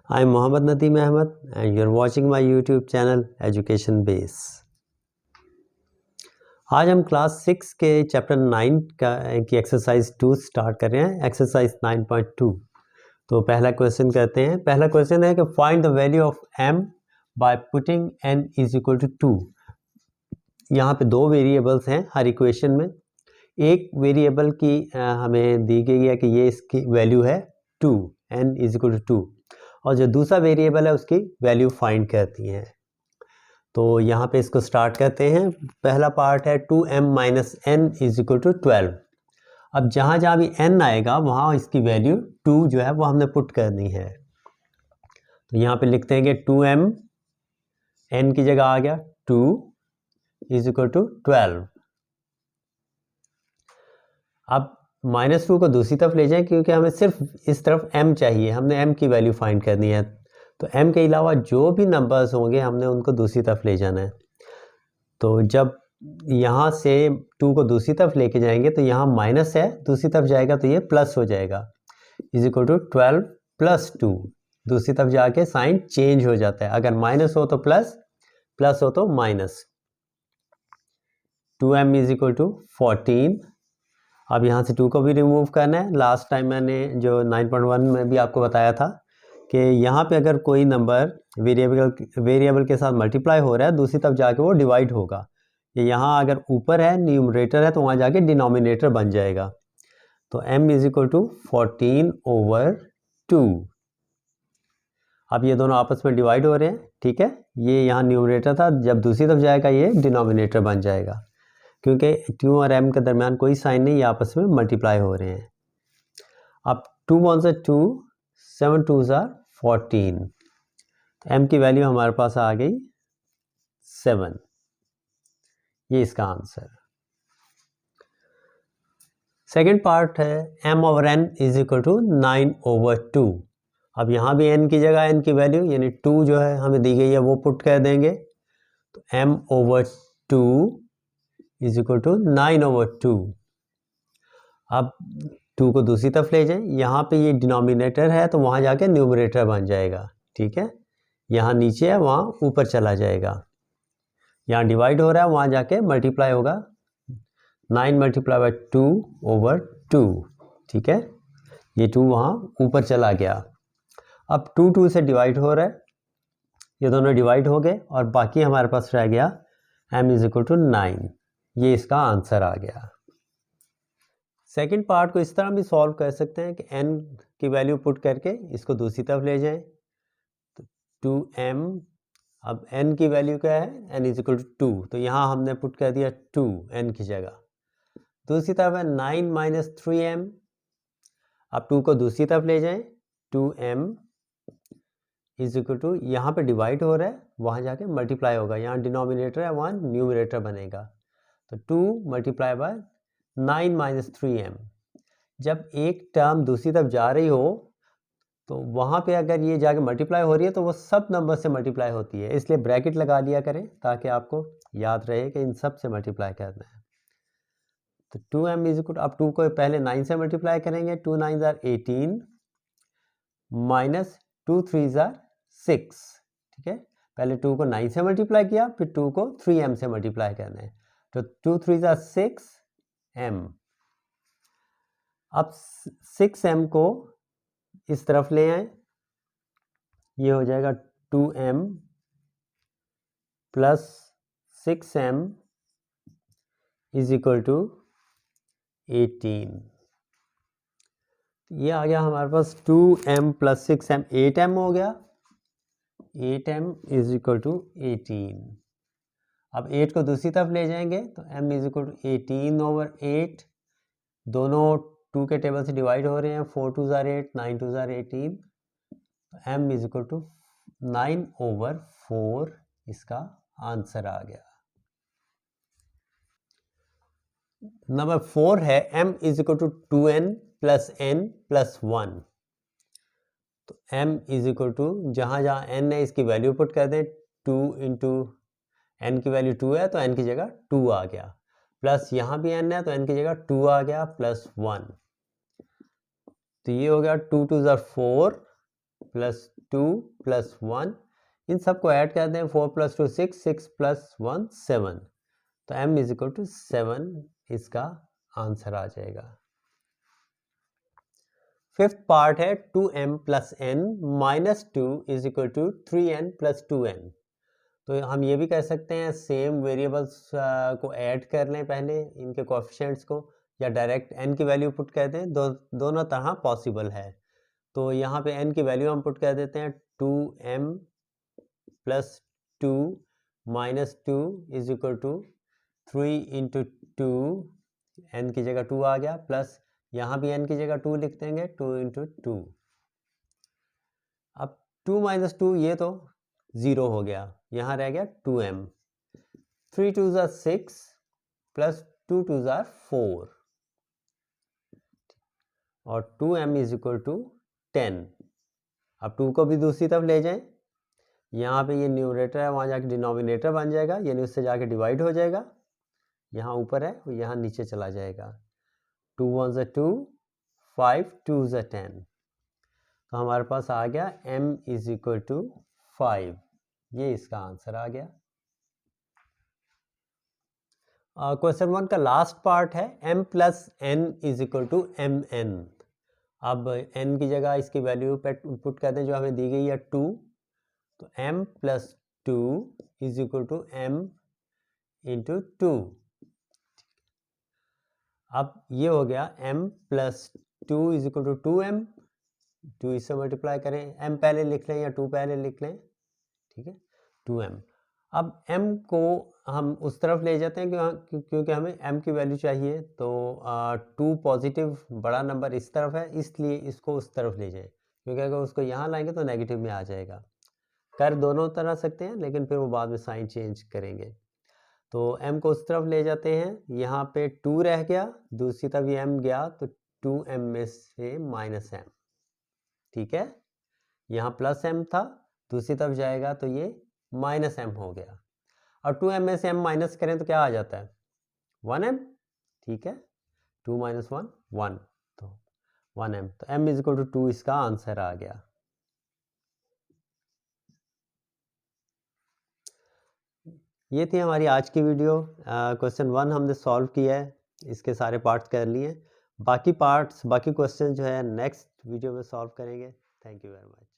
I am Mohammad Nadeem Ahmed and you are watching my YouTube channel Education Base। आज हम class 6 के chapter 9 की exercise 2 start कर रहे हैं। एक्सरसाइज 9.2। तो पहला क्वेश्चन करते हैं। पहला क्वेश्चन है कि find the value of m by putting n is equal to 2। यहाँ पे दो वेरिएबल्स हैं हर इक्वेशन में। एक वेरिएबल की हमें दी गई है कि ये इसकी वैल्यू है 2, n इज इक्वल टू 2, और जो दूसरा वेरिएबल है उसकी वैल्यू फाइंड करती है। तो यहाँ पे इसको स्टार्ट करते हैं। पहला पार्ट है 2m minus n is equal to 12। अब जहाँ जहाँ भी n आएगा वहाँ इसकी वैल्यू 2 जो है वो हमने पुट करनी है। तो यहाँ पे लिखते हैं कि 2m, n की जगह आ गया 2 इज इक्वल टू 12। अब -2 को दूसरी तरफ ले जाएं क्योंकि हमें सिर्फ इस तरफ m चाहिए, हमने m की वैल्यू फाइंड करनी है। तो m के अलावा जो भी नंबर्स होंगे हमने उनको दूसरी तरफ ले जाना है। तो जब यहाँ से 2 को दूसरी तरफ लेके जाएंगे तो यहाँ माइनस है, दूसरी तरफ जाएगा तो ये प्लस हो जाएगा, इज इक्वल टू 12 प्लस 2। दूसरी तरफ जाके साइन चेंज हो जाता है, अगर माइनस हो तो प्लस, प्लस हो तो minus. 2m is equal to 14। अब यहाँ से 2 को भी रिमूव करना है। लास्ट टाइम मैंने जो 9.1 में भी आपको बताया था कि यहाँ पे अगर कोई नंबर वेरिएबल के साथ मल्टीप्लाई हो रहा है दूसरी तरफ जाके वो डिवाइड होगा। ये यहाँ अगर ऊपर है न्यूमरेटर है तो वहाँ जाके डिनोमिनेटर बन जाएगा। तो m is equal to 14 over 2। अब ये दोनों आपस में डिवाइड हो रहे हैं, ठीक है। ये यहाँ न्यूमरेटर था, जब दूसरी तरफ जाएगा ये डिनोमिनेटर बन जाएगा क्योंकि 2 और m के दरमियान कोई साइन नहीं, ये आपस में मल्टीप्लाई हो रहे हैं। अब 2 1 से 2, 7 2 14। m की वैल्यू हमारे पास आ गई 7। ये इसका आंसर। सेकंड पार्ट है m over n is equal to 9 over 2। अब यहाँ भी n की जगह n की वैल्यू यानी 2 जो है हमें दी गई है वो पुट कर देंगे। तो m over 2 is equal to 9 over 2। अब 2 को दूसरी तरफ ले जाएं, यहाँ पे ये डिनोमिनेटर है तो वहाँ जाके न्यूमरेटर बन जाएगा, ठीक है। यहाँ नीचे है वहाँ ऊपर चला जाएगा। यहाँ डिवाइड हो रहा है वहाँ जाके मल्टीप्लाई होगा, 9 मल्टीप्लाई बाय 2 ओवर 2, ठीक है। ये 2 वहाँ ऊपर चला गया। अब 2 2 से डिवाइड हो रहा है, ये दोनों डिवाइड हो गए और बाकी हमारे पास रह गया m इज इक्वल टू 9। ये इसका आंसर आ गया। सेकंड पार्ट को इस तरह भी सॉल्व कर सकते हैं कि n की वैल्यू पुट करके इसको दूसरी तरफ ले जाएं। तो 2m, अब n की वैल्यू क्या है, n इज इक्वल टू 2, तो यहाँ हमने पुट कर दिया 2 n की जगह। दूसरी तरफ है 9 माइनस 3m। अब 2 को दूसरी तरफ ले जाएं, 2m इज इक्वल टू, यहाँ पे डिवाइड हो रहा है वहाँ जाके मल्टीप्लाई होगा, यहाँ डिनोमिनेटर है वहाँ न्यूमरेटर बनेगा। तो 2 मल्टीप्लाई बाय 9 माइनस 3m। जब एक टर्म दूसरी तरफ जा रही हो तो वहाँ पे अगर ये जाके मल्टीप्लाई हो रही है तो वो सब नंबर से मल्टीप्लाई होती है, इसलिए ब्रैकेट लगा लिया करें ताकि आपको याद रहे कि इन सब से मल्टीप्लाई करना है। तो 2m इज इक्वल, अब 2 को पहले 9 से मल्टीप्लाई करेंगे, 2 9 18 माइनस 2 3 6, ठीक है। पहले 2 को 9 से मल्टीप्लाई किया, फिर 2 को 3m से मल्टीप्लाई करना है। तो 2 3 6m। अब 6m को इस तरफ ले आए, ये हो जाएगा 2m plus 6m is equal to 18। ये आ गया हमारे पास 2m प्लस 6m, 8m हो गया। 8m is equal to 18। अब 8 को दूसरी तरफ ले जाएंगे तो m is equal to 18 over 8। दोनों 2 के टेबल से डिवाइड हो रहे हैं, 4 2 8, 9 2 18। तो m is equal to 9 over 4 इसका आंसर आ गया। नंबर 4 है m is equal to 2n plus n plus 1। तो m इज इक्वल टू, जहाँ जहाँ n है इसकी वैल्यू पुट कर दें, 2 इंटू n की वैल्यू 2 है तो n की जगह 2 आ गया, प्लस यहाँ भी n है तो n की जगह 2 आ गया प्लस 1। तो ये हो गया 2 2 4, प्लस 2 प्लस 1, इन सबको ऐड कर दें, 4 + 2 6, 6 + 1 7, तो m इज इक्वल टू 7 इसका आंसर आ जाएगा। फिफ्थ पार्ट है 2m + n - 2 is equal to 3n + 2n। तो हम ये भी कह सकते हैं सेम वेरिएबल्स को ऐड कर लें पहले इनके कोएफिशिएंट्स को, या डायरेक्ट n की वैल्यू पुट कर दें, दोनों तरह पॉसिबल है। तो यहाँ पे n की वैल्यू हम पुट कर देते हैं 2m + 2 - 2 is equal to 3 × 2, n की जगह 2 आ गया, प्लस यहाँ भी n की जगह 2 लिख देंगे, 2 × 2। अब 2 - 2 ये तो 0 हो गया, यहाँ रह गया 2m, 3 × 2 = 6 प्लस 2 × 2 = 4 और 2m इज इक्वल टू 10। अब 2 को भी दूसरी तरफ ले जाएं, यहाँ पे ये न्यूमरेटर है, वहाँ जाके डिनोमिनेटर बन जाएगा, यानी उससे जाके डिवाइड हो जाएगा, यहाँ ऊपर है यहाँ नीचे चला जाएगा। 2 × 1 = 2, 5 × 2 = 10, तो हमारे पास आ गया m इज इक्वल टू 5, ये इसका आंसर आ गया। क्वेश्चन 1 का लास्ट पार्ट है m + n is equal to mn। अब n की जगह इसकी वैल्यू पुट कर दें जो हमें दी गई है 2, तो m + 2 is equal to m × 2। अब ये हो गया m + 2 is equal to 2m, 2 इससे मल्टीप्लाई करें, m पहले लिख लें या 2 पहले लिख लें, ठीक है, 2m। अब m को हम उस तरफ ले जाते हैं क्योंकि हमें m की वैल्यू चाहिए, तो 2 पॉजिटिव बड़ा नंबर इस तरफ है, इसलिए इसको उस तरफ ले जाएं, क्योंकि अगर उसको यहाँ लाएंगे तो नेगेटिव में आ जाएगा। कर दोनों तरह सकते हैं, लेकिन फिर वो बाद में साइन चेंज करेंगे। तो m को उस तरफ ले जाते हैं, यहाँ पे 2 रह गया, दूसरी तरफ ये m गया, तो 2m में से -m, ठीक है, यहाँ प्लस m था, दूसरी तरफ जाएगा तो ये -m हो गया, और 2m में से m माइनस करें तो क्या आ जाता है 1m, ठीक है, 2 - 1 1, तो 1m, तो m इज इक्वल टू 2 इसका आंसर आ गया। ये थी हमारी आज की वीडियो। क्वेश्चन 1 हमने सॉल्व किया है, इसके सारे पार्ट्स कर लिए, बाकी क्वेश्चन जो है नेक्स्ट वीडियो में सॉल्व करेंगे। Thank you very much.